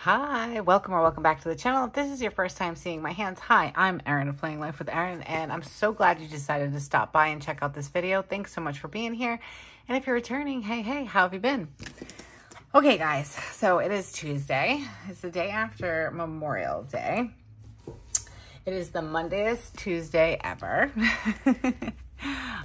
Hi, welcome or welcome back to the channel. If this is your first time seeing my hands, hi, I'm Erin of Planning Life with Erin, and I'm so glad you decided to stop by and check out this video. Thanks so much for being here. And if you're returning, hey, how have you been? Okay, guys, so it is Tuesday. It's the day after Memorial Day. It is the Mondayest Tuesday ever.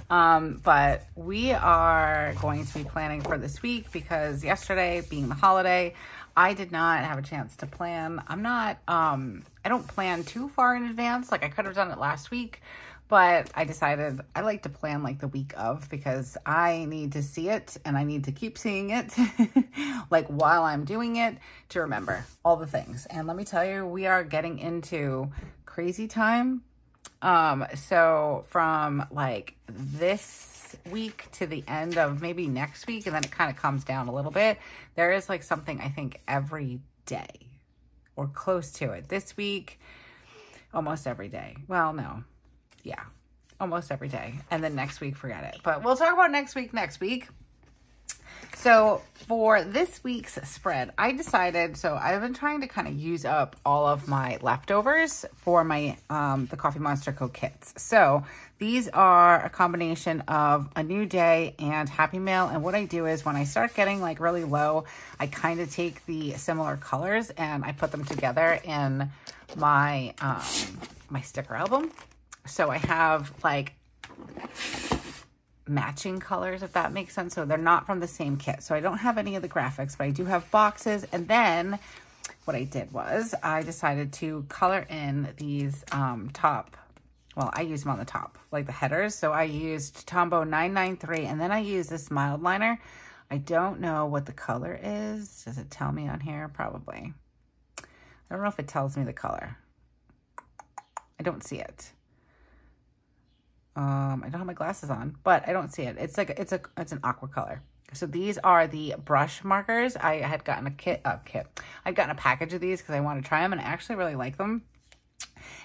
But we are going to be planning for this week because yesterday being the holiday, I did not have a chance to plan. I don't plan too far in advance. Like I could have done it last week, but I decided I like to plan like the week of because I need to see it and I need to keep seeing it like while I'm doing it to remember all the things. And let me tell you, we are getting into crazy time. So from like this week to the end of maybe next week, and then it kind of comes down a little bit, there is like something I think every day or close to it. This week, almost every day. Well, no. Yeah, almost every day. And then next week, forget it. But we'll talk about next week. So for this week's spread, I decided, so I've been trying to kind of use up all of my leftovers for my TheCoffeeMonsterzCo kits. So these are a combination of A New Day and Happy Mail. And what I do is when I start getting like really low, I kind of take the similar colors and I put them together in my, my sticker album. So I have like matching colors, if that makes sense. So they're not from the same kit. So I don't have any of the graphics, but I do have boxes. And then what I did was I decided to color in these top, well, I use them on the top, like the headers. So I used Tombow 993, and then I used this mild liner. I don't know what the color is. Does it tell me on here? Probably. I don't know if it tells me the color. I don't see it. I don't have my glasses on, but I don't see it. It's like, it's an aqua color. So these are the brush markers. I had gotten I'd gotten a package of these because I want to try them, and I actually really like them.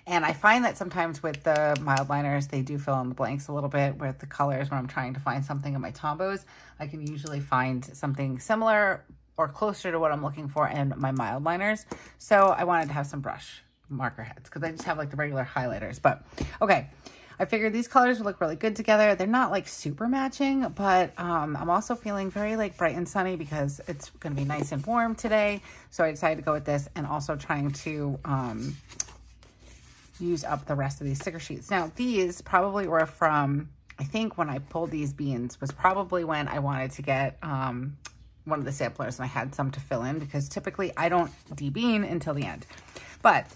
And I find that sometimes with the mild liners, they do fill in the blanks a little bit with the colors when I'm trying to find something in my Tombows. I can usually find something similar or closer to what I'm looking for in my mild liners. So I wanted to have some brush marker heads because I just have like the regular highlighters. But okay. I figured these colors would look really good together. They're not like super matching, but I'm also feeling very like bright and sunny because it's going to be nice and warm today. So I decided to go with this, and also trying to use up the rest of these sticker sheets. Now these probably were from, I think when I pulled these beans was probably when I wanted to get one of the samplers, and I had some to fill in because typically I don't de-bean until the end. But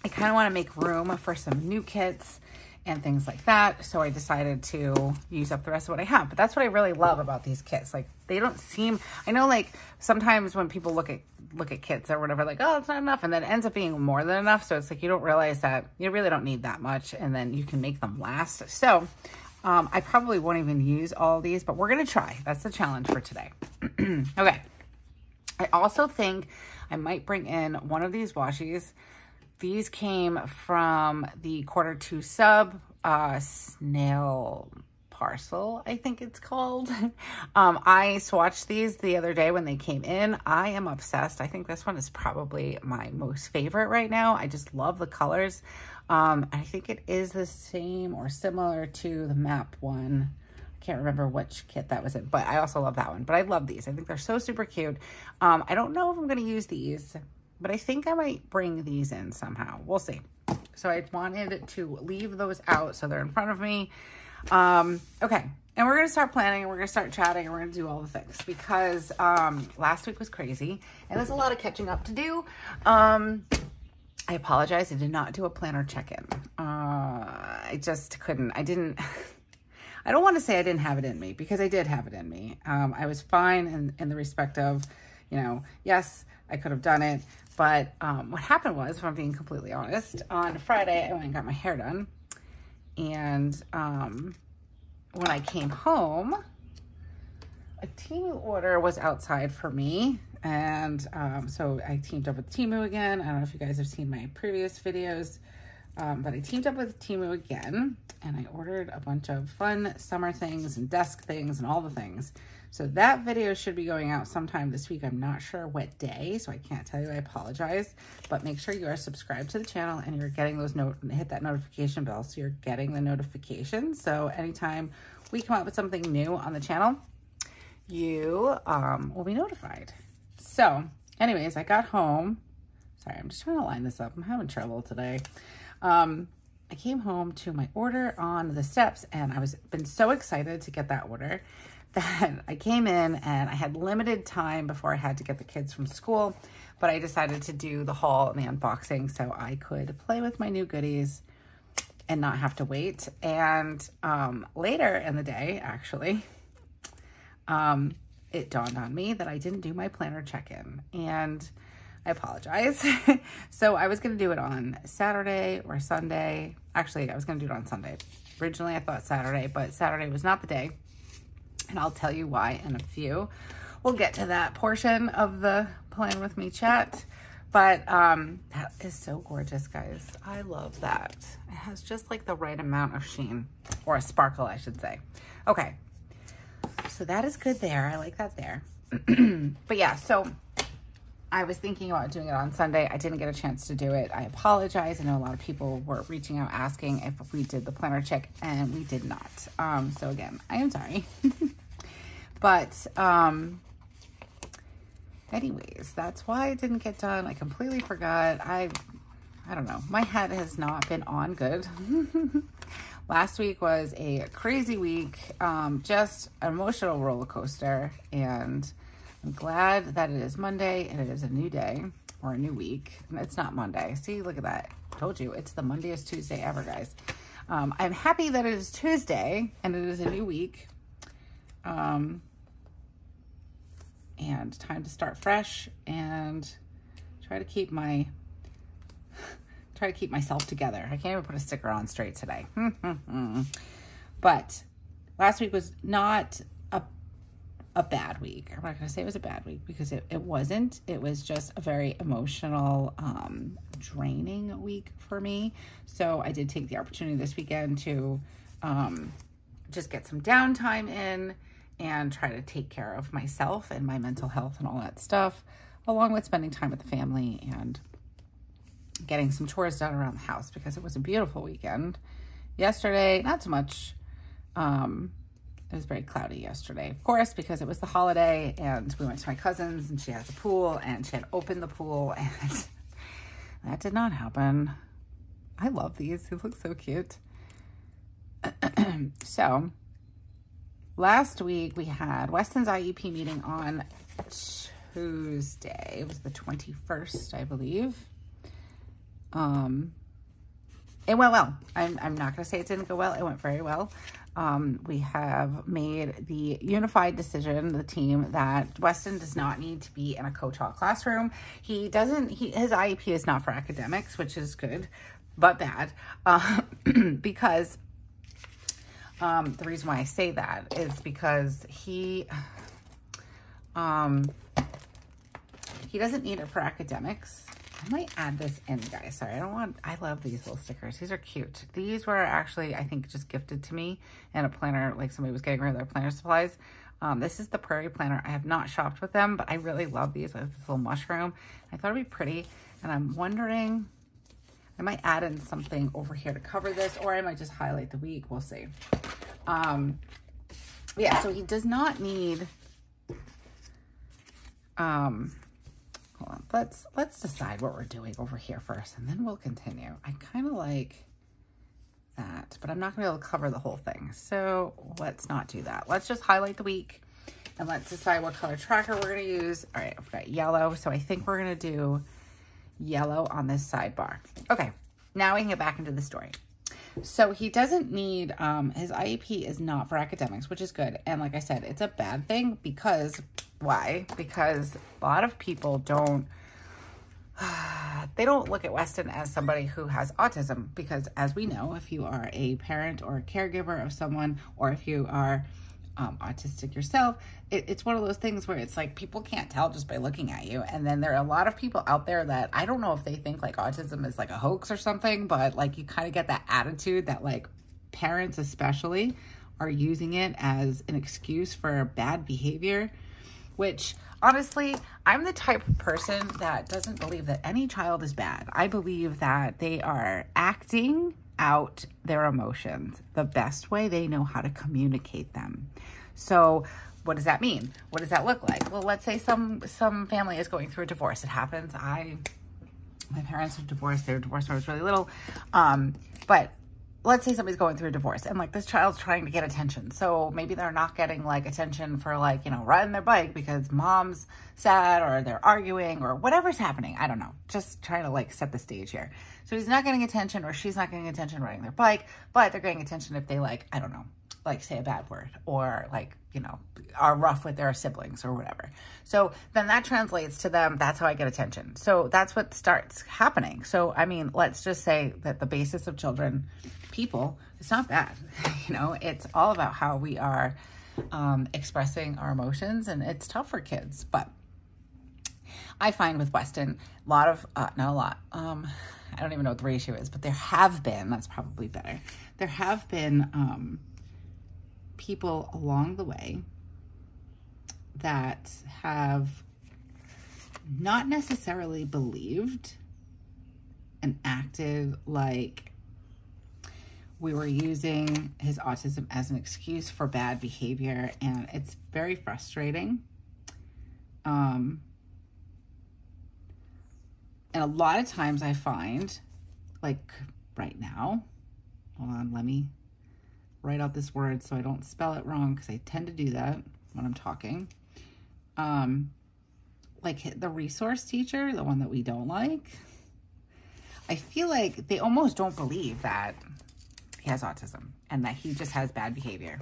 I kind of want to make room for some new kits and things like that. So I decided to use up the rest of what I have. But that's what I really love about these kits. Like they don't seem, I know like sometimes when people look at kits or whatever, like, oh, it's not enough. And then it ends up being more than enough. So it's like, you don't realize that you really don't need that much, and then you can make them last. So I probably won't even use all of these, but we're going to try. That's the challenge for today. Okay. I also think I might bring in one of these Washis. These came from the Q2 sub, snail parcel, I think it's called. I swatched these the other day when they came in. I am obsessed. I think this one is probably my most favorite right now. I just love the colors. I think it is the same or similar to the map one. I can't remember which kit that was in, but I also love that one. But I love these. I think they're so super cute. I don't know if I'm going to use these, but I think I might bring these in somehow. We'll see. So I wanted to leave those out so they're in front of me. Okay. And we're going to start planning, and we're going to start chatting, and we're going to do all the things because last week was crazy, and there's a lot of catching up to do. I apologize. I did not do a planner check-in. I just couldn't. I don't want to say I didn't have it in me, because I did have it in me. I was fine in the respect of, you know, yes, I could have done it. But what happened was, if I'm being completely honest, on Friday, I went and got my hair done. And when I came home, a Temu order was outside for me. And so I teamed up with Temu again. I don't know if you guys have seen my previous videos, but I teamed up with Temu again. And I ordered a bunch of fun summer things and desk things and all the things. So that video should be going out sometime this week. I'm not sure what day, so I can't tell you. I apologize. But make sure you are subscribed to the channel and you're getting those hit that notification bell so you're getting the notifications. So anytime we come up with something new on the channel, you will be notified. So anyways, I got home. Sorry, I'm just trying to line this up. I'm having trouble today. I came home to my order on the steps, and I been so excited to get that order that I came in and I had limited time before I had to get the kids from school, but I decided to do the haul and the unboxing so I could play with my new goodies and not have to wait. And later in the day, actually, it dawned on me that I didn't do my planner check-in, and I apologize. So I was going to do it on Saturday or Sunday. Actually, I was going to do it on Sunday. Originally, I thought Saturday, but Saturday was not the day. And I'll tell you why in a few. We'll get to that portion of the Plan With Me chat. But that is so gorgeous, guys. I love that. It has just like the right amount of sheen, or a sparkle, I should say. Okay. So that is good there. I like that there. But yeah, so I was thinking about doing it on Sunday. I didn't get a chance to do it. I apologize. I know a lot of people were reaching out asking if we did the planner check, and we did not. So again, I am sorry. But anyways, that's why it didn't get done. I completely forgot. I don't know. My head has not been on good. Last week was a crazy week, just an emotional roller coaster, and I'm glad that it is Monday and it is a new day or a new week. And it's not Monday. See, look at that. Told you, it's the Monday-est Tuesday ever, guys. I'm happy that it is Tuesday and it is a new week. And time to start fresh and try to keep myself together. I can't even put a sticker on straight today. But last week was not a bad week. I'm not going to say it was a bad week because it wasn't. It was just a very emotional, draining week for me. So I did take the opportunity this weekend to just get some downtime in and try to take care of myself and my mental health and all that stuff, along with spending time with the family and getting some chores done around the house because it was a beautiful weekend. Yesterday, not so much. It was very cloudy yesterday, of course, because it was the holiday and we went to my cousin's and she has a pool and she had opened the pool and that did not happen. I love these. These look so cute. So last week we had Weston's IEP meeting on Tuesday. It was the 21st, I believe. It went well. I'm not going to say it didn't go well. It went very well. We have made the unified decision, the team, that Weston does not need to be in a co-taught classroom. His IEP is not for academics, which is good, but bad, because the reason why I say that is because he doesn't need it for academics. I might add this in, guys. Sorry, I love these little stickers. These are cute. These were actually, I think, just gifted to me in a planner, like somebody was getting rid of their planner supplies. This is the Prairie Planner. I have not shopped with them, but I really love these. I have this little mushroom. I thought it'd be pretty, and I'm wondering, I might add in something over here to cover this, or I might just highlight the week. We'll see. Yeah, so he does not need, hold on, let's decide what we're doing over here first, and then we'll continue. I kind of like that, but I'm not gonna be able to cover the whole thing. So let's not do that. Let's just highlight the week and let's decide what color tracker we're gonna use. All right, I've got yellow. So I think we're gonna do yellow on this sidebar. Okay, now we can get back into the story. So he doesn't need, his IEP is not for academics, which is good. And like I said, it's a bad thing because, why? Because a lot of people don't, they don't look at Weston as somebody who has autism, because as we know, if you are a parent or a caregiver of someone, or if you are autistic yourself, it's one of those things where it's like people can't tell just by looking at you. And then there are a lot of people out there that I don't know if they think like autism is like a hoax or something, but like you kind of get that attitude that like parents especially are using it as an excuse for bad behavior, which honestly, I'm the type of person that doesn't believe that any child is bad. I believe that they are acting out their emotions the best way they know how to communicate them. So what does that mean? What does that look like? Well, let's say some family is going through a divorce. It happens. My parents are divorced. They were divorced when I was really little. But let's say somebody's going through a divorce and like this child's trying to get attention. So maybe they're not getting like attention for like, you know, riding their bike because mom's sad or they're arguing or whatever's happening. I don't know. Just trying to like set the stage here. So he's not getting attention or she's not getting attention riding their bike, but they're getting attention if they like, I don't know, like say a bad word or like, you know, are rough with their siblings or whatever. So then that translates to them. That's how I get attention. So that's what starts happening. So, I mean, let's just say that the basis of children, people, it's not bad. You know, it's all about how we are expressing our emotions, and it's tough for kids. But I find with Weston, a lot of, not a lot, I don't even know what the ratio is, but there have been, that's probably better. There have been people along the way that have not necessarily believed and acted like we were using his autism as an excuse for bad behavior, and it's very frustrating. And a lot of times I find, like right now, hold on, let me write out this word so I don't spell it wrong, because I tend to do that when I'm talking. Like the resource teacher, the one that we don't like, I feel like they almost don't believe that he has autism and that he just has bad behavior.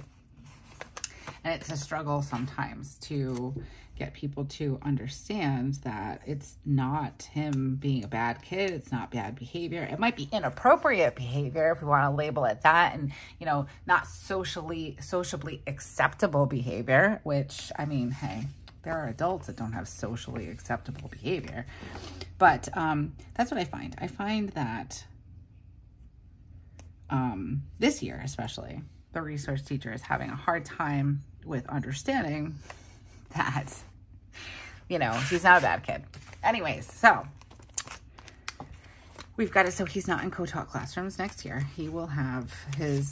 And it's a struggle sometimes to get people to understand that it's not him being a bad kid. It's not bad behavior. It might be inappropriate behavior if we want to label it that, and, you know, not sociably acceptable behavior, which, I mean, hey, there are adults that don't have socially acceptable behavior. But that's what I find. I find that this year, especially, the resource teacher is having a hard time with understanding that, you know, he's not a bad kid. Anyways, so we've got it. So he's not in co-taught classrooms next year. He will have a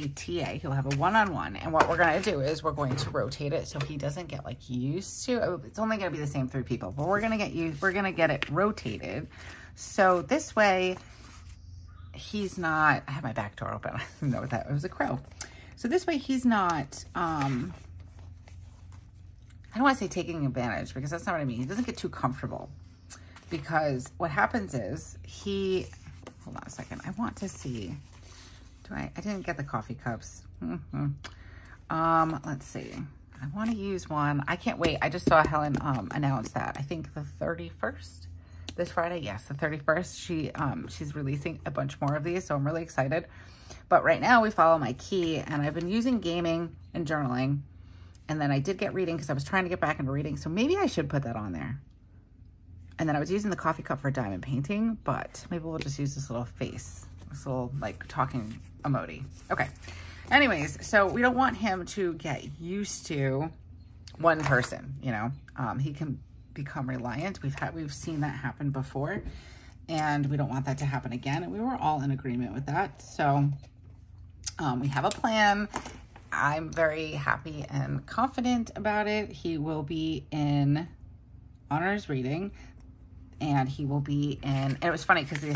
TA. He'll have a one-on-one. And what we're going to do is we're going to rotate it so he doesn't get like used to, it's only going to be the same 3 people, but we're going to get it rotated. So this way he's not, I have my back door open. I didn't know what that, it was a crow. So this way he's not, I don't want to say taking advantage, because that's not what I mean. He doesn't get too comfortable, because what happens is hold on a second. I want to see, I didn't get the coffee cups. Let's see. I want to use one. I can't wait. I just saw Helen announce that. I think the 31st, this Friday. Yes, the 31st. She's releasing a bunch more of these, so I'm really excited. But right now we follow my key, and I've been using gaming and journaling. And then I did get reading because I was trying to get back into reading. So maybe I should put that on there. And then I was using the coffee cup for diamond painting, but maybe we'll just use this little face, this little like talking emoji. Okay. Anyways, so we don't want him to get used to one person, you know. He can become reliant. We've seen that happen before, and we don't want that to happen again. And we were all in agreement with that. So we have a plan. I'm very happy and confident about it. He will be in honors reading, and he will be in, and it was funny because the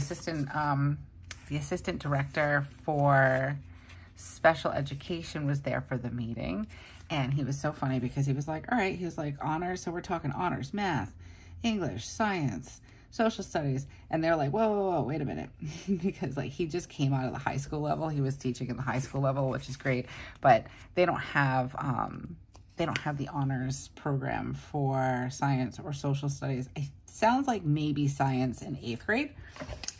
assistant director for special education was there for the meeting, and he was so funny because he was like, all right, he was like, honors, so we're talking honors, math, English, science, social studies. And they're like, whoa, wait a minute. Because like he just came out of the high school level. He was teaching in the high school level, which is great, but they don't have the honors program for science or social studies. It sounds like maybe science in 8th grade.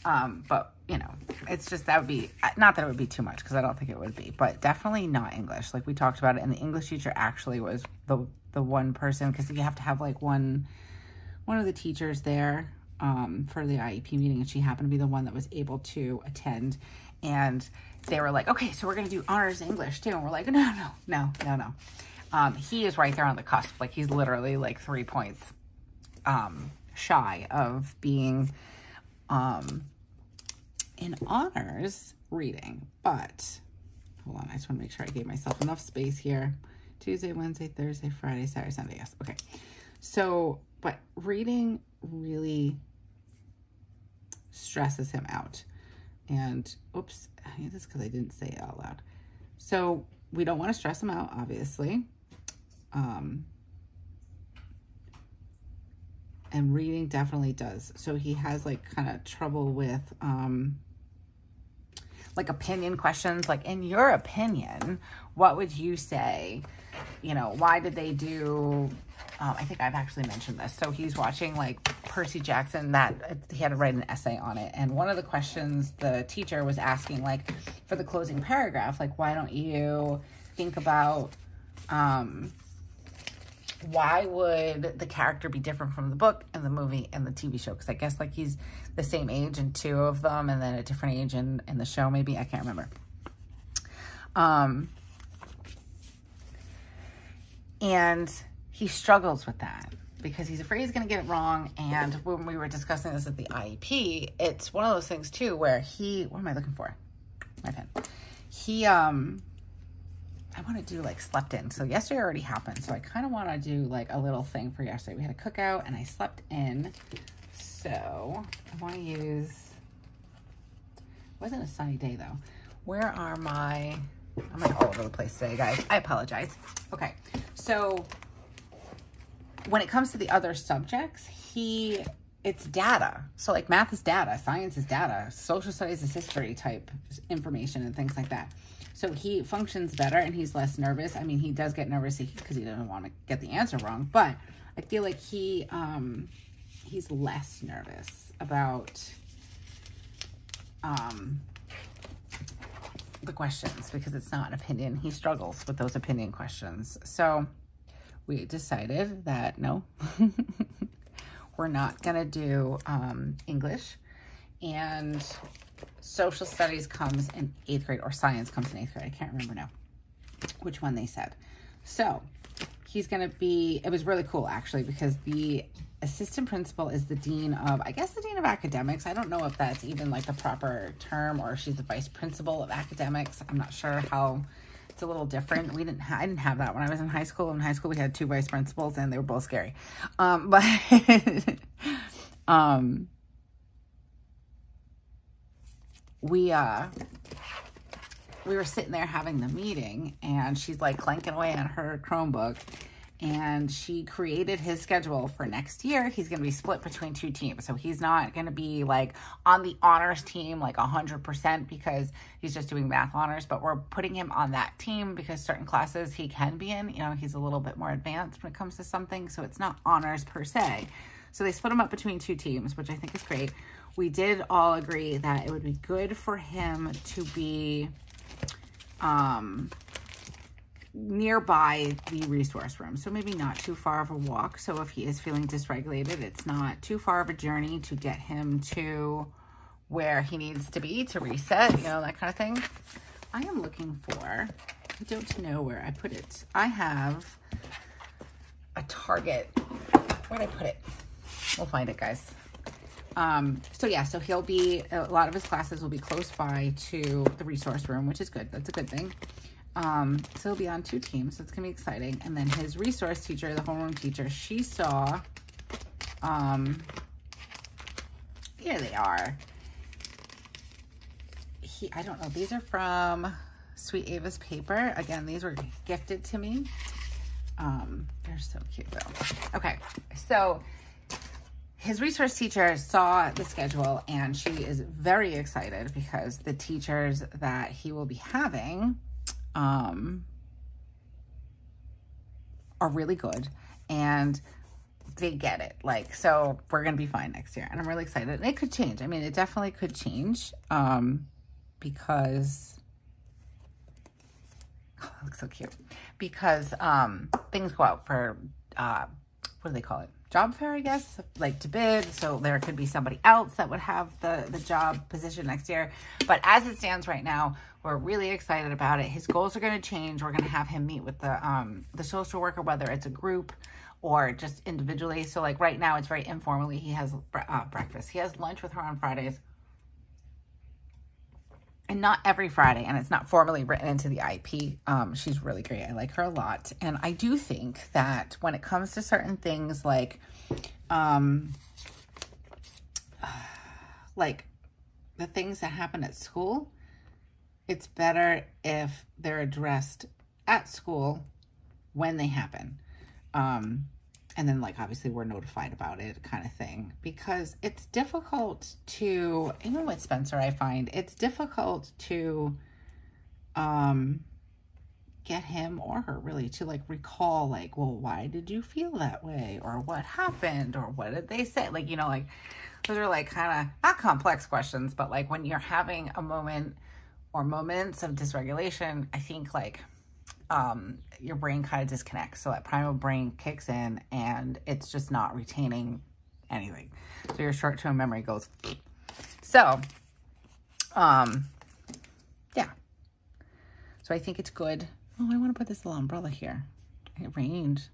But you know, it's just, that would be, not that it would be too much, because I don't think it would be, but definitely not English. Like we talked about it, and the English teacher actually was the one person, because you have to have like one of the teachers there for the IEP meeting, and she happened to be the one that was able to attend. And they were like, okay, so we're going to do honors English too. And we're like, no. He is right there on the cusp. Like, he's literally like 3 points shy of being in honors reading. But hold on, I just want to make sure I gave myself enough space here. Tuesday, Wednesday, Thursday, Friday, Saturday, Sunday. Yes. Okay. So, but reading really stresses him out. And oops, I think that's because I didn't say it out loud. So we don't want to stress him out, obviously. And reading definitely does. So he has like kind of trouble with like opinion questions. Like, in your opinion, what would you say? You know, why did they do, I think I've actually mentioned this. So he's watching like Percy Jackson, that he had to write an essay on it. And one of the questions the teacher was asking, like, for the closing paragraph, like, why don't you think about, why would the character be different from the book and the movie and the TV show? Because I guess like he's the same age in 2 of them and then a different age in the show, maybe. I can't remember. And he struggles with that because he's afraid he's going to get it wrong. And when we were discussing this at the IEP, it's one of those things too where what am I looking for? My pen. I want to do like slept in. So yesterday already happened. So I kind of want to do like a little thing for yesterday. We had a cookout and I slept in. So I want to use, it wasn't a sunny day though. Where are my, I'm like all over the place today, guys. I apologize. Okay. So when it comes to the other subjects, it's data. So like math is data, science is data, social studies is history type information and things like that. So he functions better and he's less nervous. I mean, he does get nervous because he doesn't want to get the answer wrong, but I feel like he's less nervous about the questions because it's not an opinion. He struggles with those opinion questions. So we decided that no, we're not going to do English, and social studies comes in 8th grade, or science comes in 8th grade. I can't remember now which one they said. So he's going to be, it was really cool actually, because the assistant principal is the dean of, I guess the dean of academics. I don't know if that's even like the proper term, or she's the vice principal of academics. I'm not sure how, it's a little different. I didn't have that when I was in high school. In high school, we had 2 vice principals and they were both scary. We were sitting there having the meeting and she's like clanking away on her Chromebook, and she created his schedule for next year. He's going to be split between 2 teams. So he's not going to be like on the honors team, like 100% because he's just doing math honors, but we're putting him on that team because certain classes he can be in, you know, he's a little bit more advanced when it comes to something. So it's not honors per se. So they split him up between 2 teams, which I think is great. We did all agree that it would be good for him to be nearby the resource room. So maybe not too far of a walk. So if he is feeling dysregulated, it's not too far of a journey to get him to where he needs to be to reset, you know, that kind of thing. I am looking for, I don't know where I put it. I have a Target. Where'd I put it? We'll find it, guys. So yeah, so he'll be, a lot of his classes will be close by to the resource room, which is good. That's a good thing. So he'll be on 2 teams. So it's gonna be exciting. And then his resource teacher, the homeroom teacher, she saw, here they are. I don't know, these are from Sweet Ava's paper. Again, these were gifted to me. They're so cute though. Okay, so his resource teacher saw the schedule and she is very excited because the teachers that he will be having are really good and they get it. Like, so we're going to be fine next year. And I'm really excited. And it could change. I mean, it definitely could change because, oh, that looks so cute. Because things go out for, what do they call it? job fair, I guess, like to bid. So there could be somebody else that would have the job position next year. But as it stands right now, we're really excited about it. His goals are going to change. We're going to have him meet with the social worker, whether it's a group or just individually. So like right now, it's very informally. He has breakfast. He has lunch with her on Fridays. And not every Friday, and it's not formally written into the IP. She's really great. I like her a lot. And I do think that when it comes to certain things like the things that happen at school, it's better if they're addressed at school when they happen. And then like, obviously we're notified about it kind of thing, because it's difficult to, even with Spencer, I find it's difficult to, get him or her really to like recall like, well, why did you feel that way? Or what happened? Or what did they say? Like, you know, like those are like kind of not complex questions, but like when you're having a moment or moments of dysregulation, I think like, your brain kind of disconnects. So that primal brain kicks in and it's just not retaining anything. So your short-term memory goes. So, yeah. So I think it's good. Oh, I want to put this little umbrella here. It rained.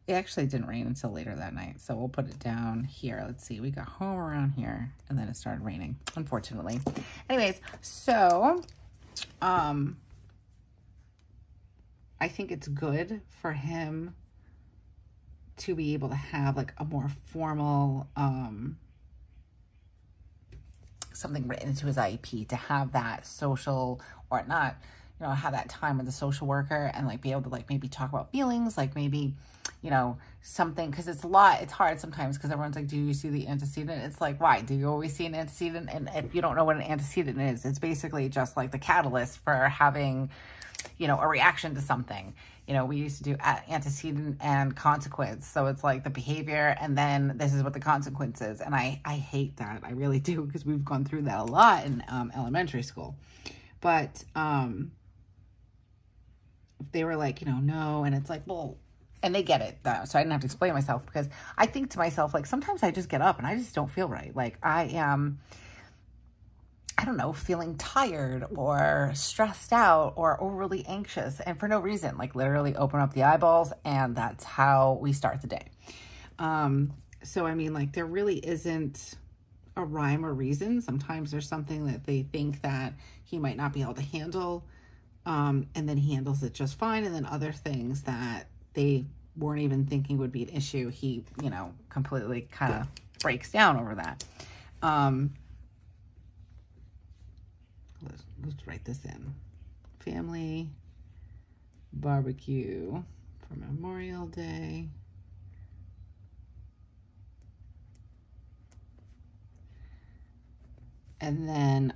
It actually didn't rain until later that night. So we'll put it down here. Let's see. We got home around here and then it started raining, unfortunately. Anyways, so, I think it's good for him to be able to have like a more formal, something written into his IEP, to have that social, or not, you know, have that time with the social worker and like be able to like maybe talk about feelings, like maybe, you know, something, because it's a lot, it's hard sometimes because everyone's like, do you see the antecedent? It's like, why? Do you always see an antecedent? And if you don't know what an antecedent is, it's basically just like the catalyst for having, you know, a reaction to something. You know, we used to do antecedent and consequence. So it's like the behavior and then this is what the consequence is. And I hate that. I really do, because we've gone through that a lot in elementary school. But they were like, you know, no. And it's like, well, and they get it though. So I didn't have to explain myself, because I think to myself, like sometimes I just get up and I just don't feel right. Like I am, I don't know, feeling tired or stressed out or overly anxious, and for no reason, like literally open up the eyeballs and that's how we start the day. So, I mean, like there really isn't a rhyme or reason. Sometimes there's something that they think that he might not be able to handle, and then he handles it just fine. And then other things that they weren't even thinking would be an issue, he, you know, completely kind of breaks down over that. Let's write this in. Family barbecue for Memorial Day. And then,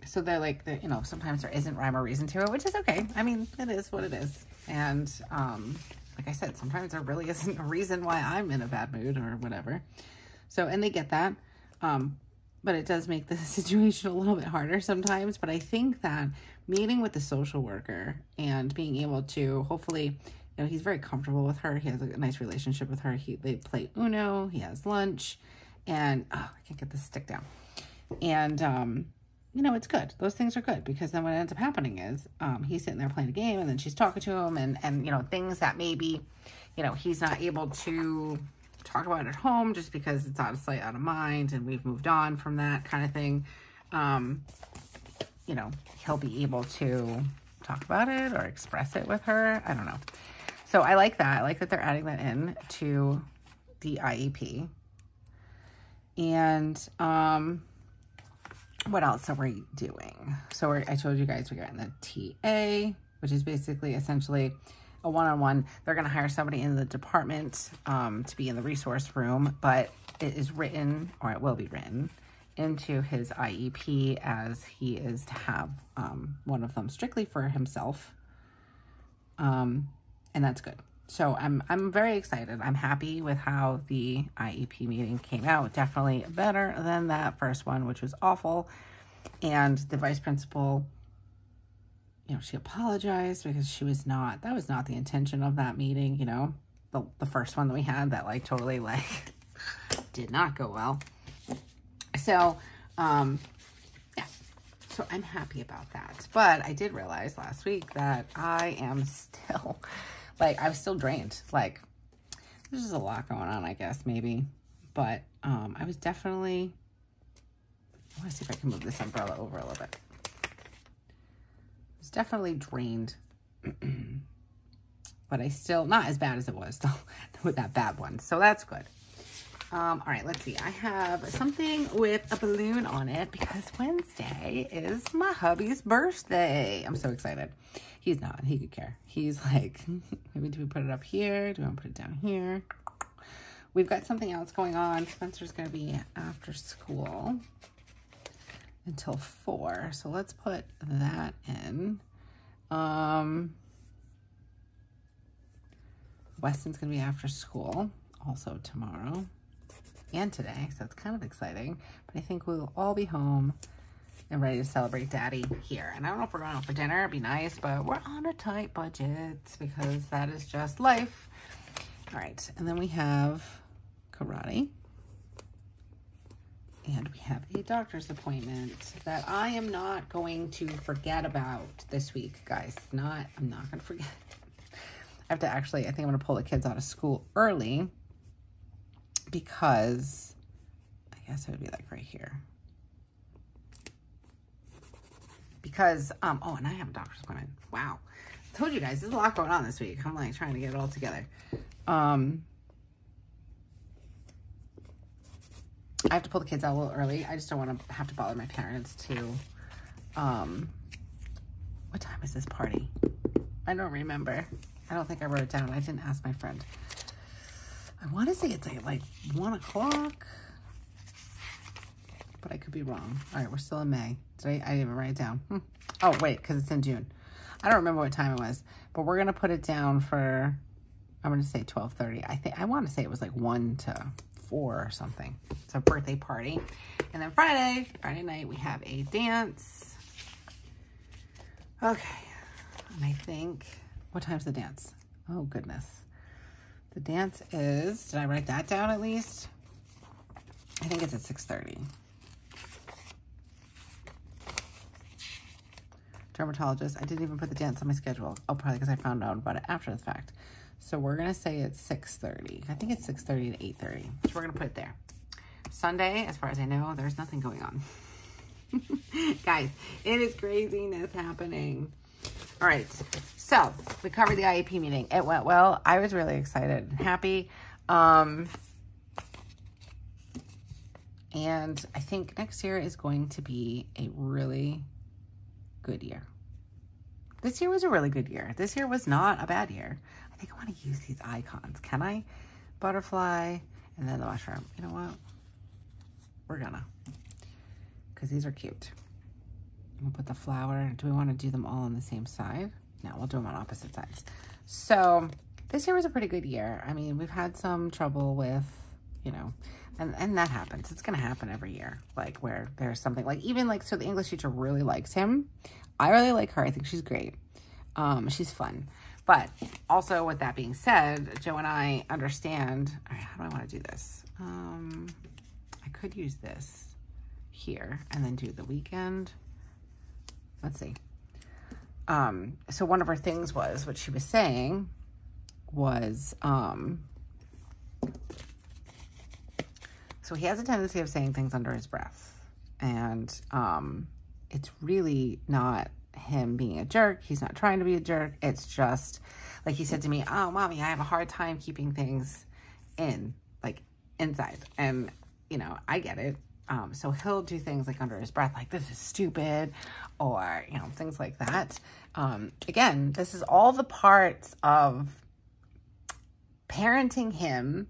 so they're like, you know, sometimes there isn't rhyme or reason to it, which is okay. I mean, it is what it is. And, like I said, sometimes there really isn't a reason why I'm in a bad mood or whatever. So, and they get that. But it does make the situation a little bit harder sometimes. But I think that meeting with the social worker and being able to, hopefully, you know, he's very comfortable with her. He has a nice relationship with her. They play Uno. He has lunch. And, oh, I can't get this stick down. And, you know, it's good. Those things are good, because then what ends up happening is he's sitting there playing a game and then she's talking to him and you know, things that maybe, you know, he's not able to talk about it at home just because it's out of sight, out of mind, and we've moved on from that kind of thing. You know, he'll be able to talk about it or express it with her. I don't know. So I like that. I like that they're adding that in to the IEP. And what else are we doing? So I told you guys we're getting the TA, which is basically essentially a one-on-one. They're going to hire somebody in the department to be in the resource room, but it is written, or it will be written, into his IEP as he is to have one of them strictly for himself. And that's good. So I'm very excited. I'm happy with how the IEP meeting came out. Definitely better than that first one, which was awful. And the vice principal, you know, she apologized because that was not the intention of that meeting, you know. the first one that we had that like totally like did not go well. So, yeah, so I'm happy about that. But I did realize last week that I am still, like, I was still drained. Like, there's just a lot going on, I guess, maybe. But I was definitely, I want to see if I can move this umbrella over a little bit. I was definitely drained. But I still, not as bad as it was though, with that bad one. So that's good. All right, let's see. I have something with a balloon on it because Wednesday is my hubby's birthday. I'm so excited. He's not. He could care. He's like, maybe do we put it up here? Do we want to put it down here? We've got something else going on. Spencer's going to be after school until 4. So let's put that in. Weston's going to be after school also tomorrow and today, so it's kind of exciting. But I think we'll all be home and ready to celebrate Daddy here. And I don't know if we're going out for dinner. It'd be nice, but we're on a tight budget because that is just life. All right, and then we have karate. And we have a doctor's appointment that I am not going to forget about this week, guys. I'm not going to forget. I have to actually, I think I'm going to pull the kids out of school early because I guess it would be like right here. Because, oh, and I have a doctor's appointment. Wow. I told you guys, there's a lot going on this week. I'm like trying to get it all together. I have to pull the kids out a little early. I just don't want to have to bother my parents to, what time is this party? I don't remember. I don't think I wrote it down. I didn't ask my friend. I want to say it's like 1 o'clock, but I could be wrong. All right, we're still in May. I didn't even write it down. Oh, wait, because it's in June. I don't remember what time it was, but we're going to put it down for, I'm going to say 12:30. I want to say it was like 1 to 4 or something. It's a birthday party. And then Friday night, we have a dance. Okay. And I think, what time's the dance? Oh, goodness. The dance is, did I write that down at least? I think it's at 6:30. Dermatologist. I didn't even put the dance on my schedule. Oh, probably because I found out about it after the fact. So we're going to say it's 6:30. I think it's 6:30 to 8:30. So we're going to put it there. Sunday, as far as I know, there's nothing going on. Guys, it is craziness happening. All right, so we covered the IEP meeting. It went well. I was really excited and happy. And I think next year is going to be a really good year. This year was a really good year. This year was not a bad year. I think I want to use these icons. Can I? Butterfly and then the mushroom. You know what? We're gonna. Because these are cute. We'll put the flower. Do we want to do them all on the same side? No, we'll do them on opposite sides. So this year was a pretty good year. I mean, we've had some trouble with, you know, and that happens. It's going to happen every year. Like where there's something like, even like, so the English teacher really likes him. I really like her. I think she's great. She's fun. But also with that being said, Joe and I understand, all right, how do I want to do this? I could use this here and then do the weekend. Let's see. So one of her things was, what she was saying was, so he has a tendency of saying things under his breath. And it's really not him being a jerk. He's not trying to be a jerk. It's just, like he said to me, oh, Mommy, I have a hard time keeping things inside. And, you know, I get it. So he'll do things like under his breath, like this is stupid, or, you know, things like that. Again, this is all the parts of parenting him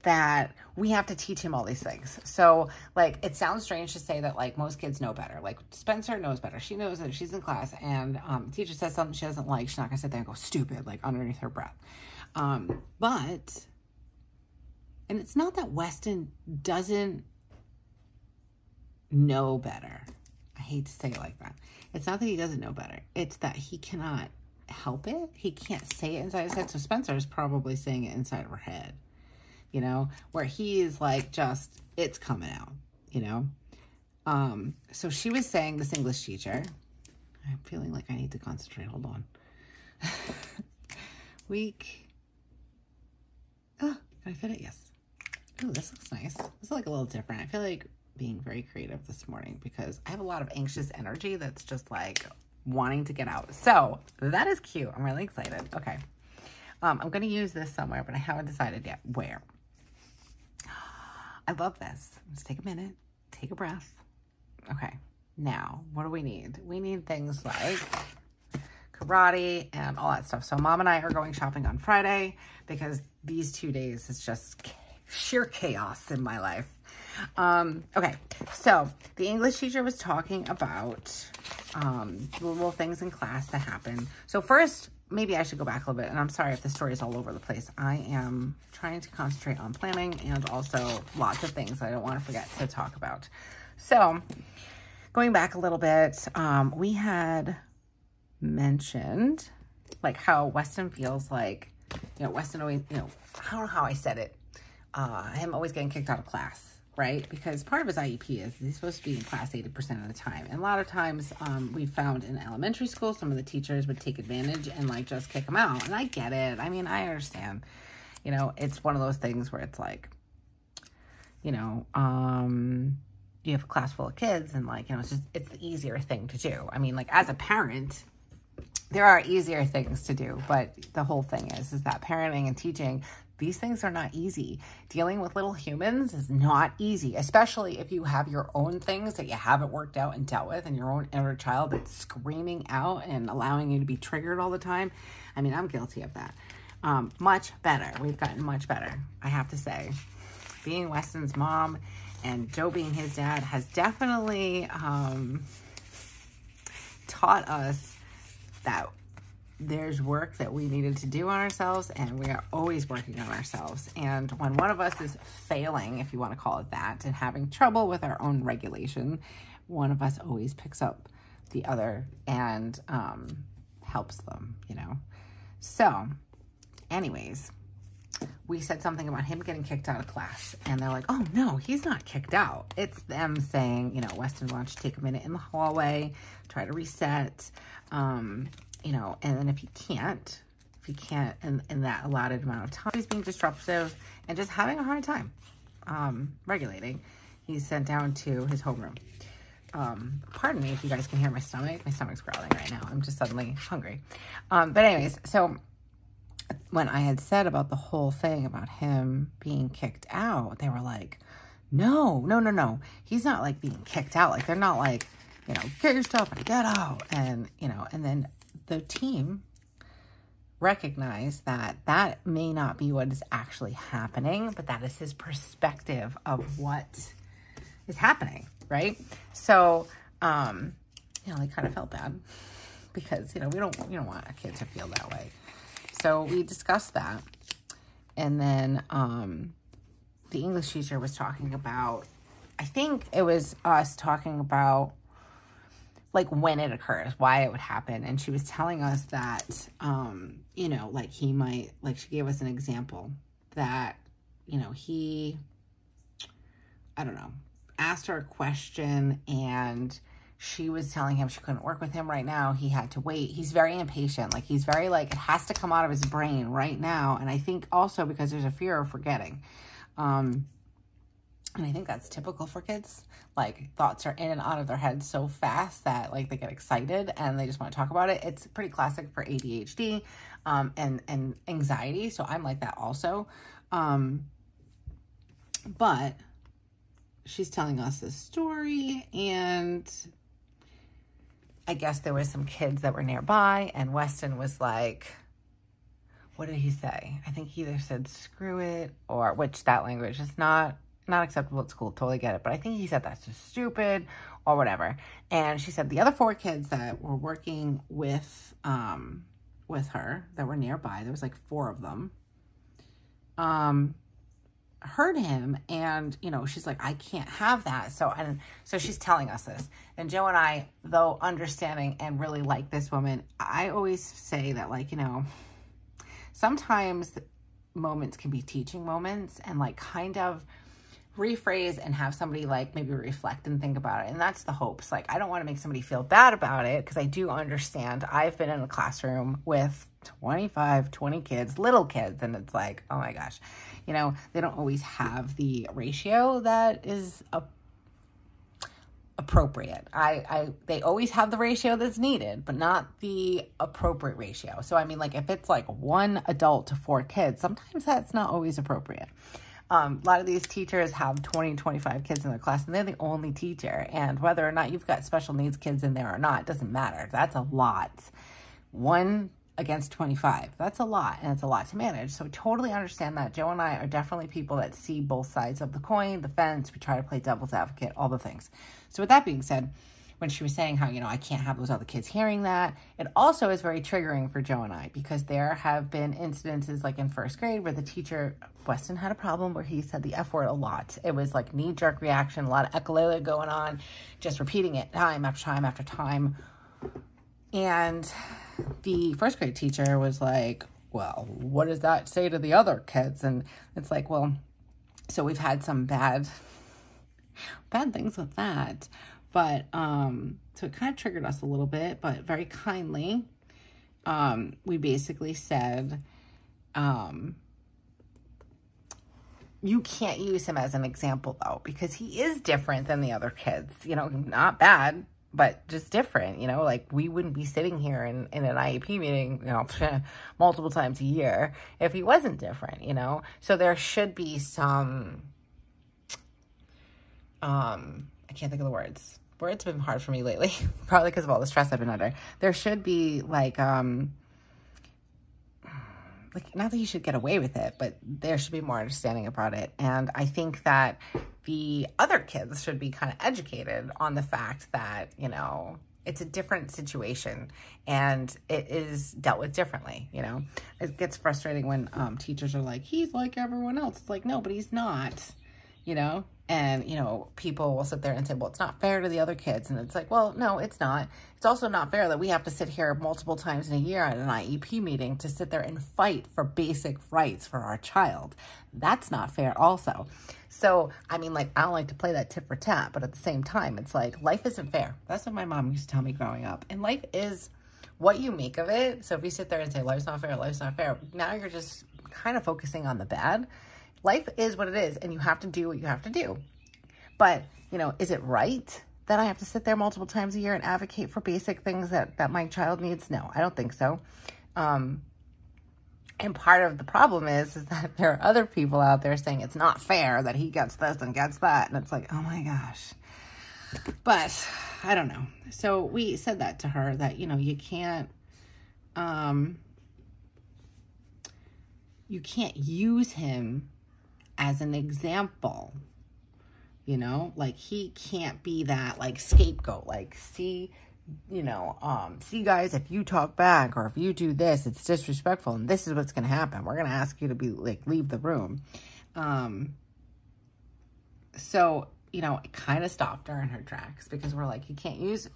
that we have to teach him all these things. So like, it sounds strange to say that like most kids know better. Like Spencer knows better. She knows that if she's in class and teacher says something she doesn't like, she's not gonna sit there and go stupid, like underneath her breath. But, and it's not that Weston doesn't know better. I hate to say it like that. It's not that he doesn't know better. It's that he cannot help it. He can't say it inside his head. So Spencer is probably saying it inside of her head, you know, where he's like, just, it's coming out, you know. So she was saying, this English teacher, I'm feeling like I need to concentrate. Hold on. Week. Oh, can I fit it? Yes. Oh, this looks nice. This is like a little different. I feel like being very creative this morning because I have a lot of anxious energy that's just like wanting to get out. So that is cute. I'm really excited. Okay. I'm going to use this somewhere, but I haven't decided yet where. I love this. Let's take a minute. Take a breath. Okay. Now, what do we need? We need things like karate and all that stuff. So Mom and I are going shopping on Friday because these 2 days is just sheer chaos in my life. Okay, so the English teacher was talking about little things in class that happen. So first, maybe I should go back a little bit, and I'm sorry if the story is all over the place. I am trying to concentrate on planning and also lots of things I don't want to forget to talk about. So going back a little bit, we had mentioned like how Weston feels like, you know, Weston always, you know, I don't know how I said it, him always getting kicked out of class, right? Because part of his IEP is he's supposed to be in class 80% of the time. And a lot of times we found in elementary school, some of the teachers would take advantage and like just kick him out. And I get it. I mean, I understand, you know, it's one of those things where it's like, you know, you have a class full of kids and like, you know, it's the easier thing to do. I mean, like as a parent, there are easier things to do, but the whole thing is that parenting and teaching, these things are not easy. Dealing with little humans is not easy, especially if you have your own things that you haven't worked out and dealt with and your own inner child that's screaming out and allowing you to be triggered all the time. I mean, I'm guilty of that. Much better. We've gotten much better, I have to say. Being Weston's mom and Joe being his dad has definitely taught us that there's work that we needed to do on ourselves, and we are always working on ourselves. And when one of us is failing, if you want to call it that, and having trouble with our own regulation, one of us always picks up the other and helps them, you know. So anyways, we said something about him getting kicked out of class, and they're like, oh no, he's not kicked out. It's them saying, you know, Weston wants to take a minute in the hallway, try to reset, you know, and then if he can't in that allotted amount of time, he's being disruptive and just having a hard time regulating, he's sent down to his homeroom. Pardon me if you guys can hear my stomach's growling right now. I'm just suddenly hungry. But anyways, so when I had said about the whole thing about him being kicked out, they were like, no, he's not like being kicked out. Like they're not like, you know, get your stuff and get out. And, you know, and then the team recognized that that may not be what is actually happening, but that is his perspective of what is happening, right? So, you know, they kind of felt bad because, you know, we don't want a kid to feel that way. So we discussed that. And then the English teacher was talking about, I think it was us talking about like when it occurs, why it would happen. And she was telling us that, you know, like he might, like she gave us an example that, you know, he, I don't know, asked her a question and she was telling him she couldn't work with him right now. He had to wait. He's very impatient. Like he's very like, it has to come out of his brain right now. And I think also because there's a fear of forgetting. And I think that's typical for kids. Like thoughts are in and out of their head so fast that like they get excited and they just want to talk about it. It's pretty classic for ADHD and anxiety. So I'm like that also. But she's telling us this story, and I guess there was some kids that were nearby, and Weston was like, what did he say? I think he either said screw it, or which that language is not acceptable at school. Totally get it. But I think he said that's just stupid or whatever. And she said the other 4 kids that were working with her that were nearby, there was like 4 of them, heard him, and, you know, she's like, I can't have that. So she's telling us this. And Joe and I, though understanding and really like this woman, I always say that, like, you know, sometimes moments can be teaching moments, and like kind of rephrase and have somebody like maybe reflect and think about it. And that's the hopes. Like, I don't want to make somebody feel bad about it, because I do understand. I've been in a classroom with 25, 20 kids, little kids, and it's like, oh my gosh, you know, they don't always have the ratio that is appropriate. They always have the ratio that's needed, but not the appropriate ratio. So, I mean, like, if it's like 1 adult to 4 kids, sometimes that's not always appropriate. A lot of these teachers have 20, 25 kids in their class, and they're the only teacher. And whether or not you've got special needs kids in there or not, doesn't matter. That's a lot. 1 against 25. That's a lot, and it's a lot to manage. So totally understand that. Joe and I are definitely people that see both sides of the coin, the fence. We try to play devil's advocate, all the things. So with that being said, when she was saying how, you know, I can't have those other kids hearing that, it also is very triggering for Joe and I, because there have been incidences like in 1st grade where the teacher, Weston, had a problem where he said the F word a lot. It was like knee-jerk reaction, a lot of echolala going on, just repeating it time after time after time. And the 1st grade teacher was like, well, what does that say to the other kids? And it's like, well, so we've had some bad things with that. But, so it kind of triggered us a little bit, but very kindly, we basically said, you can't use him as an example, though, because he is different than the other kids. You know, not bad, but just different. You know, like, we wouldn't be sitting here in an IEP meeting, you know, multiple times a year if he wasn't different, you know. So there should be some, I can't think of the words. Words have been hard for me lately, probably because of all the stress I've been under. There should be like not that you should get away with it, but there should be more understanding about it. And I think that the other kids should be kind of educated on the fact that, you know, it's a different situation and it is dealt with differently. You know, it gets frustrating when teachers are like, he's like everyone else. It's like, no, but he's not, you know. And, you know, people will sit there and say, well, it's not fair to the other kids. And it's like, well, no, it's not. It's also not fair that we have to sit here multiple times in a year at an IEP meeting to sit there and fight for basic rights for our child. That's not fair also. So, I mean, like, I don't like to play that tit for tat, but at the same time, it's like, life isn't fair. That's what my mom used to tell me growing up. And life is what you make of it. So if you sit there and say, life's not fair, now you're just kind of focusing on the bad. Life is what it is, and you have to do what you have to do. But, you know, is it right that I have to sit there multiple times a year and advocate for basic things that my child needs? No, I don't think so. And part of the problem is that there are other people out there saying it's not fair that he gets this and gets that. And it's like, oh my gosh. But I don't know. So we said that to her, that, you know, you can't use him as an example, you know, like, he can't be that like scapegoat, like, see, you know, see guys, if you talk back or if you do this, it's disrespectful and this is what's going to happen. We're going to ask you to be like, leave the room. So, you know, it kind of stopped her in her tracks, because we're like, you can't use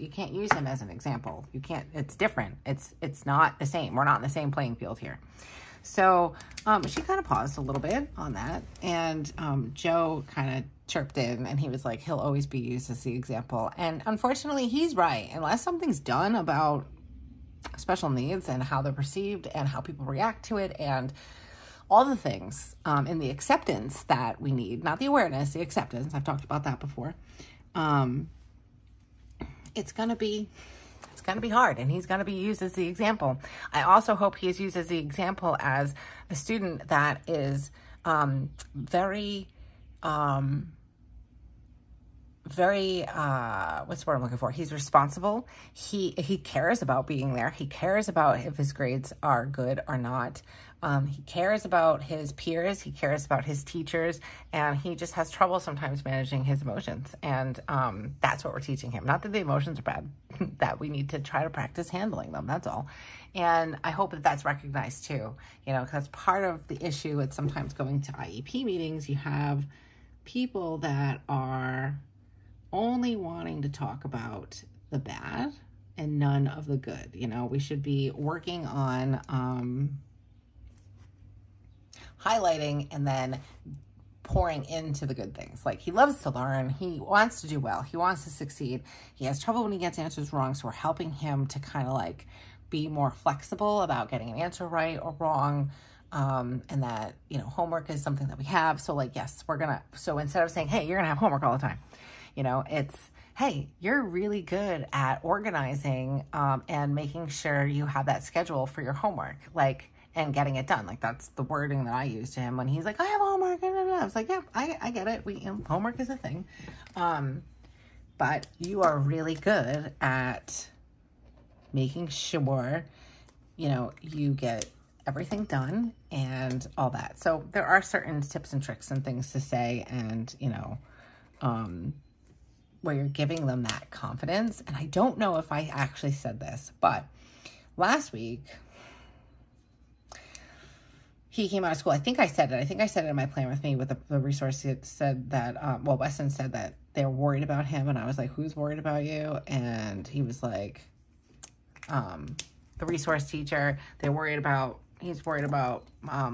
him as an example. You can't, it's different. It's not the same. We're not in the same playing field here. So she kind of paused a little bit on that, and Joe kind of chirped in, and he was like, he'll always be used as the example. And unfortunately, he's right. Unless something's done about special needs and how they're perceived and how people react to it and all the things in the acceptance that we need, not the awareness, the acceptance. I've talked about that before. It's going to be hard, and he's going to be used as the example. I also hope he is used as the example as a student that is very very, what's the word I'm looking for? He's responsible. He cares about being there. He cares about if his grades are good or not. He cares about his peers. He cares about his teachers, and he just has trouble sometimes managing his emotions. And that's what we're teaching him. Not that the emotions are bad, that we need to try to practice handling them. That's all. And I hope that that's recognized too, you know, because part of the issue with sometimes going to IEP meetings, you have people that are only wanting to talk about the bad and none of the good. You know, we should be working on highlighting and then pouring into the good things. Like, he loves to learn. He wants to do well. He wants to succeed. He has trouble when he gets answers wrong. So we're helping him to kind of like be more flexible about getting an answer right or wrong. And that, you know, homework is something that we have. So like, yes, so instead of saying, hey, you're gonna have homework all the time, you know, it's, hey, you're really good at organizing, and making sure you have that schedule for your homework, like, and getting it done. Like, that's the wording that I use to him when he's like, I have homework. I was like, yeah, I get it. You know, homework is a thing. But you are really good at making sure, you know, you get everything done and all that. So there are certain tips and tricks and things to say, and, you know, where you're giving them that confidence. And I don't know if I actually said this, but last week he came out of school. I think I said it. I think I said it in my Plan With Me with the resource. It said that, well, Weston said that they're worried about him. And I was like, who's worried about you? And he was like, the resource teacher. He's worried about,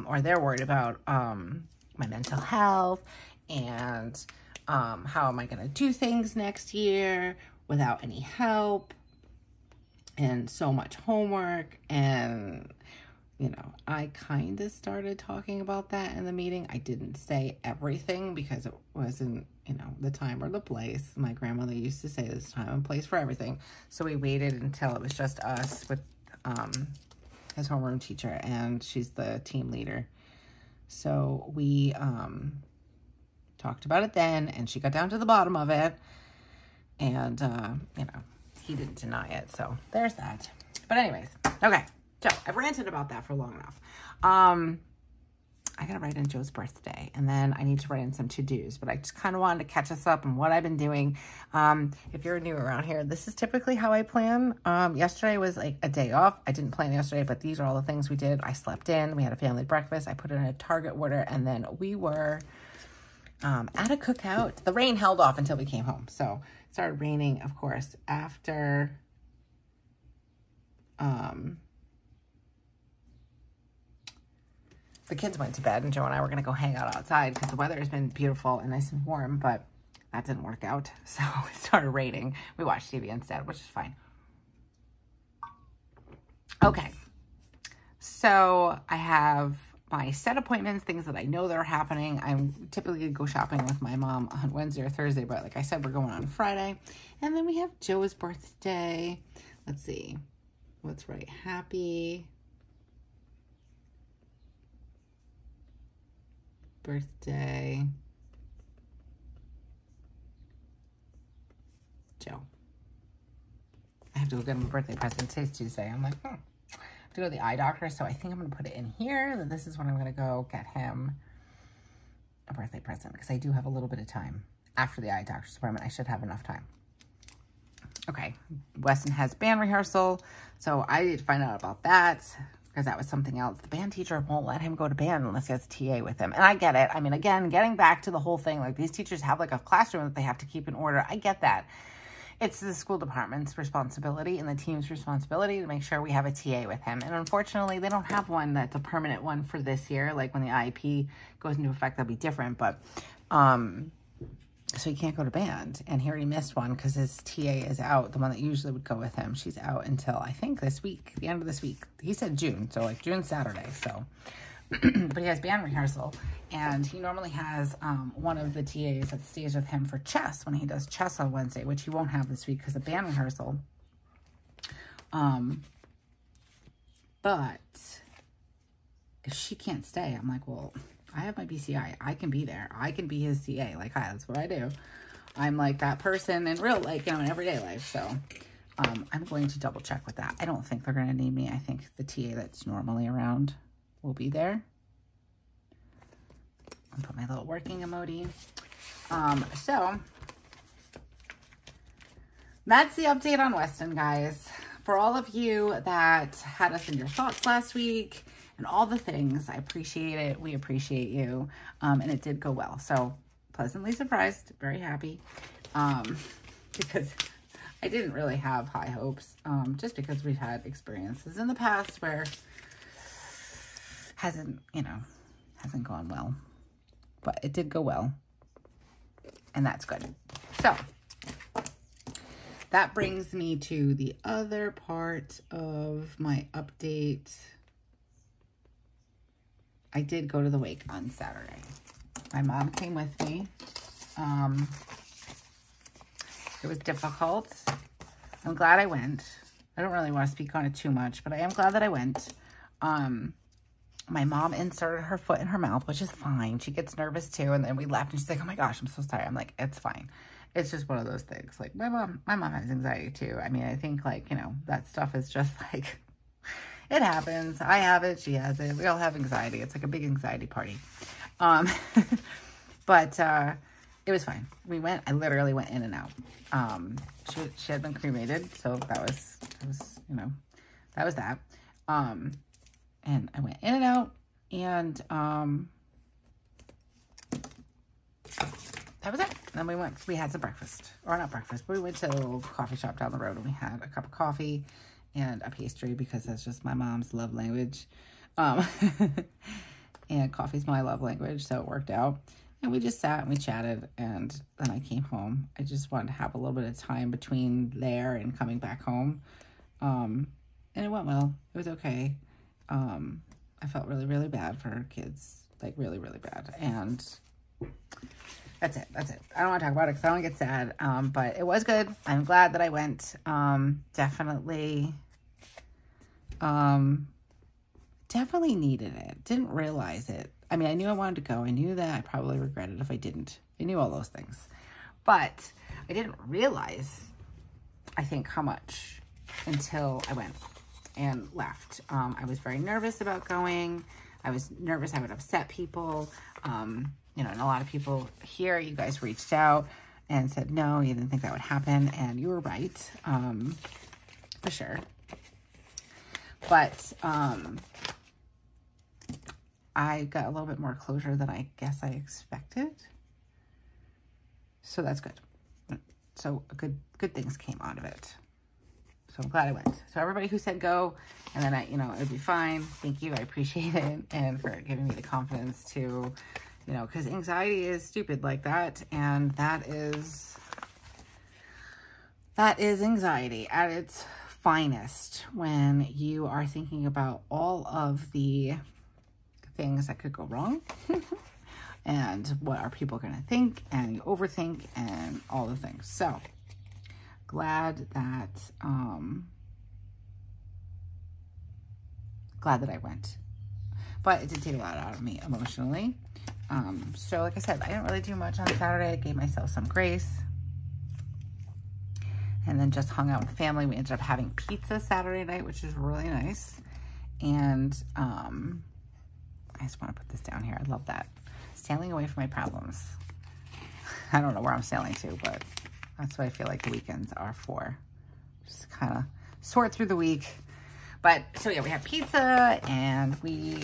or they're worried about my mental health and how am I going to do things next year without any help and so much homework. And, you know, I kind of started talking about that in the meeting. I didn't say everything because it wasn't, you know, the time or the place. My grandmother used to say there's time and place for everything. So we waited until it was just us with his homeroom teacher, and she's the team leader. So we talked about it then, and she got down to the bottom of it, and you know, he didn't deny it. So there's that. But anyways, okay. So I've ranted about that for long enough. I gotta write in Joe's birthday, and then I need to write in some to-dos, but I just kind of wanted to catch us up on what I've been doing. If you're new around here, this is typically how I plan. Yesterday was like a day off. I didn't plan yesterday, but these are all the things we did. I slept in, we had a family breakfast, I put in a Target order, and then we were at a cookout. The rain held off until we came home. So it started raining, of course, after the kids went to bed, and Joe and I were going to go hang out outside because the weather has been beautiful and nice and warm, but that didn't work out. So it started raining. We watched TV instead, which is fine. Okay. So I have my set appointments, things that I know that are happening. I'm typically going to go shopping with my mom on Wednesday or Thursday, but like I said, we're going on Friday. And then we have Joe's birthday. Let's see. What's right? Happy birthday, Joe. I have to go get him a birthday present. Today's Tuesday. I'm like, I have to go to the eye doctor, so I think I'm going to put it in here. That this is when I'm going to go get him a birthday present, because I do have a little bit of time after the eye doctor's appointment. I should have enough time. Okay, Weston has band rehearsal, so I need to find out about that, because that was something else. The band teacher won't let him go to band unless he has a TA with him. And I get it. I mean, again, getting back to the whole thing, like these teachers have like a classroom that they have to keep in order. I get that. It's the school department's responsibility and the team's responsibility to make sure we have a TA with him. And unfortunately, they don't have one that's a permanent one for this year. Like when the IEP goes into effect, that'll be different. But, so he can't go to band, and he already missed one because his TA is out. The one that usually would go with him, she's out until I think this week, the end of this week. He said June, so like June Saturday. So, but he has band rehearsal, and he normally has one of the TAs that stays with him for chess when he does chess on Wednesday, which he won't have this week because of band rehearsal. But if she can't stay, I'm like, well, I have my BCI. I can be there. I can be his TA. Like, hi, that's what I do. I'm like that person in real, like, you know, in everyday life. So I'm going to double check with that. I don't think they're going to need me. I think the TA that's normally around will be there. I'll put my little working emoji. So that's the update on Weston, guys. For all of you that had us in your thoughts last week and all the things, I appreciate it. We appreciate you. And it did go well. So pleasantly surprised, very happy. Because I didn't really have high hopes, just because we've had experiences in the past where hasn't gone well, but it did go well, and that's good. So that brings me to the other part of my update. I did go to the wake on Saturday. My mom came with me. It was difficult. I'm glad I went. I don't really want to speak on it too much, but I am glad that I went. My mom inserted her foot in her mouth, which is fine. She gets nervous too. And then we left and she's like, oh my gosh, I'm so sorry. I'm like, it's fine. It's just one of those things. Like my mom has anxiety too. I mean, I think like, you know, that stuff is just like, it happens. I have it. She has it. We all have anxiety. It's like a big anxiety party. But it was fine. We went, I literally went in and out. She had been cremated. So that was, you know, that was that. And I went in and out, and that was it. And then we had some breakfast, or not breakfast, but we went to a little coffee shop down the road, and we had a cup of coffee and a pastry, because that's just my mom's love language. And coffee's my love language, so it worked out. And we just sat and we chatted, and then I came home. I just wanted to have a little bit of time between there and coming back home. And it went well. It was okay. I felt really, really bad for her kids, like really, really bad. And that's it. That's it. I don't want to talk about it because I don't get sad. But it was good. I'm glad that I went. Definitely needed it. Didn't realize it. I mean, I knew I wanted to go. I knew that I probably regret it if I didn't. I knew all those things. But I didn't realize, I think, how much until I went and left. I was very nervous about going. I was nervous I would upset people. You know, and a lot of people here, you guys reached out and said, no, you didn't think that would happen. And you were right, for sure. But I got a little bit more closure than I guess I expected. So that's good. So good things came out of it. So I'm glad I went. So everybody who said go, and then you know, it'd be fine. Thank you. I appreciate it. And for giving me the confidence to, you know, because anxiety is stupid like that. And that is anxiety at its finest, when you are thinking about all of the things that could go wrong and what are people going to think, and you overthink and all the things. So glad that I went, but it did take a lot out of me emotionally. So like I said, I didn't really do much on Saturday. I gave myself some grace, and then just hung out with the family. We ended up having pizza Saturday night, which is really nice. And I just want to put this down here. I love that. Sailing away from my problems. I don't know where I'm sailing to, but that's what I feel like the weekends are for. Just kind of sort through the week. But, so yeah, we had pizza, and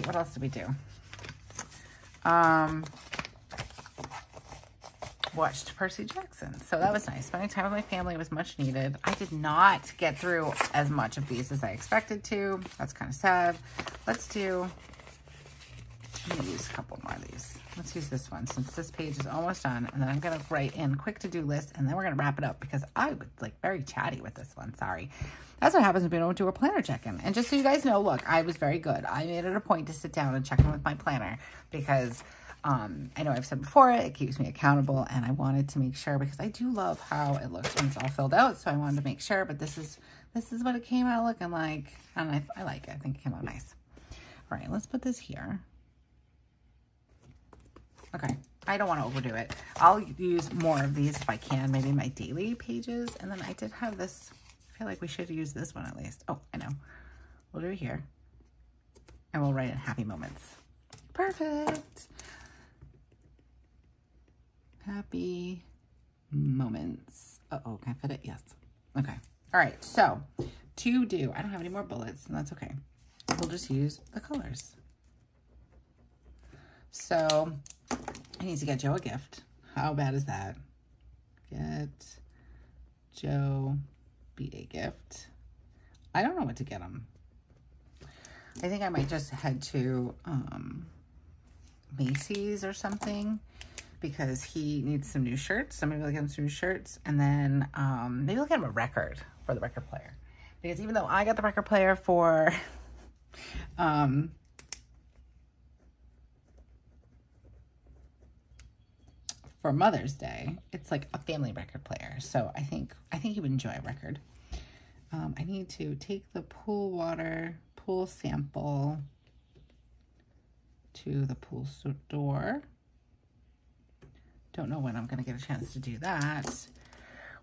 what else did we do? Watched Percy Jackson. So that was nice. Spending time with my family was much needed. I did not get through as much of these as I expected to. That's kind of sad. I'm going to use a couple more of these. Let's use this one since this page is almost done. And then I'm going to write in quick to-do list, and then we're going to wrap it up because I was like very chatty with this one. Sorry. That's what happens when we don't do a planner check-in. And just so you guys know, look, I was very good. I made it a point to sit down and check in with my planner because I know I've said before, it keeps me accountable, and I wanted to make sure because I do love how it looks when it's all filled out. So I wanted to make sure, but this is what it came out looking like. And I like it. I think it came out nice. All right, let's put this here. Okay, I don't want to overdo it. I'll use more of these if I can, maybe my daily pages. And then I did have this, I feel like we should use this one at least. Oh, I know. We'll do it here. And we'll write in happy moments. Perfect. Happy moments. Uh-oh, can I fit it? Yes. Okay. All right. So to do, I don't have any more bullets, and that's okay. We'll just use the colors. So I need to get Joe a gift. How bad is that? Get Joe a gift. I don't know what to get him. I think I might just head to Macy's or something because he needs some new shirts. So maybe I'll get him some new shirts, and then maybe I'll get him a record for the record player. Because even though I got the record player for Mother's Day, it's like a family record player. So I think he would enjoy a record. I need to take the pool sample to the pool store. Don't know when I'm going to get a chance to do that.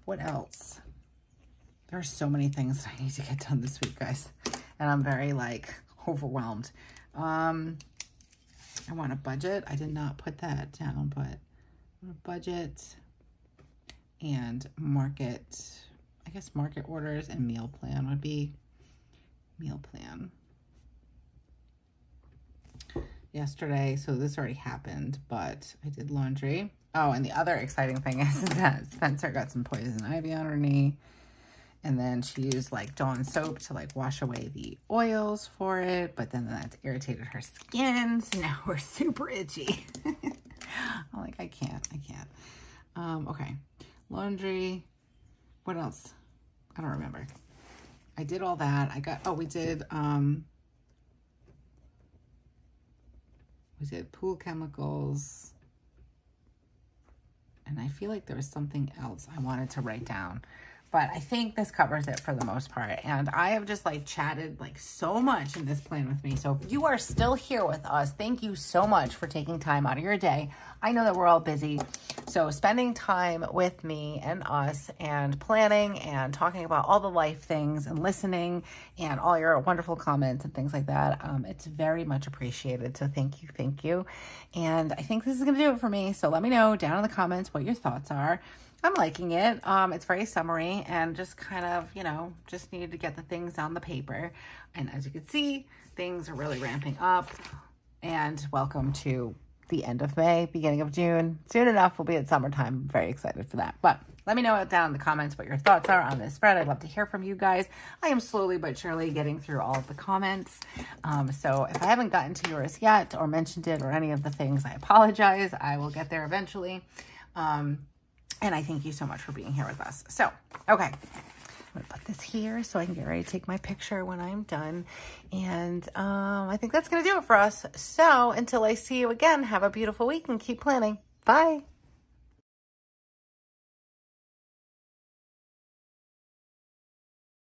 What else? There are so many things that I need to get done this week, guys. And I'm very, like, overwhelmed. I want a budget. I did not put that down, but I want a budget and market. I guess market orders and meal plan would be meal plan. Yesterday, so this already happened, but I did laundry. Oh, and the other exciting thing is that Spencer got some poison ivy on her knee. And then she used like Dawn soap to like wash away the oils for it. But then that's irritated her skin. So now we're super itchy. I'm like, I can't. Okay. Laundry. What else? I don't remember. I did all that. we did pool chemicals. And I feel like there was something else I wanted to write down. But I think this covers it for the most part. And I have just like chatted like so much in this plan with me. So if you are still here with us, thank you so much for taking time out of your day. I know that we're all busy. So spending time with me and us and planning and talking about all the life things and listening and all your wonderful comments and things like that. It's very much appreciated. So thank you. And I think this is going to do it for me. So let me know down in the comments what your thoughts are. I'm liking it. It's very summary and just kind of, just needed to get the things on the paper. And as you can see, things are really ramping up. And welcome to the end of May, beginning of June. Soon enough, we'll be at summertime. I'm very excited for that. But let me know down in the comments what your thoughts are on this spread. I'd love to hear from you guys. I am slowly but surely getting through all of the comments. So if I haven't gotten to yours yet or mentioned it or any of the things, I apologize. I will get there eventually. And I thank you so much for being here with us. So, okay, I'm gonna put this here so I can get ready to take my picture when I'm done. And I think that's gonna do it for us. So until I see you again, have a beautiful week and keep planning. Bye.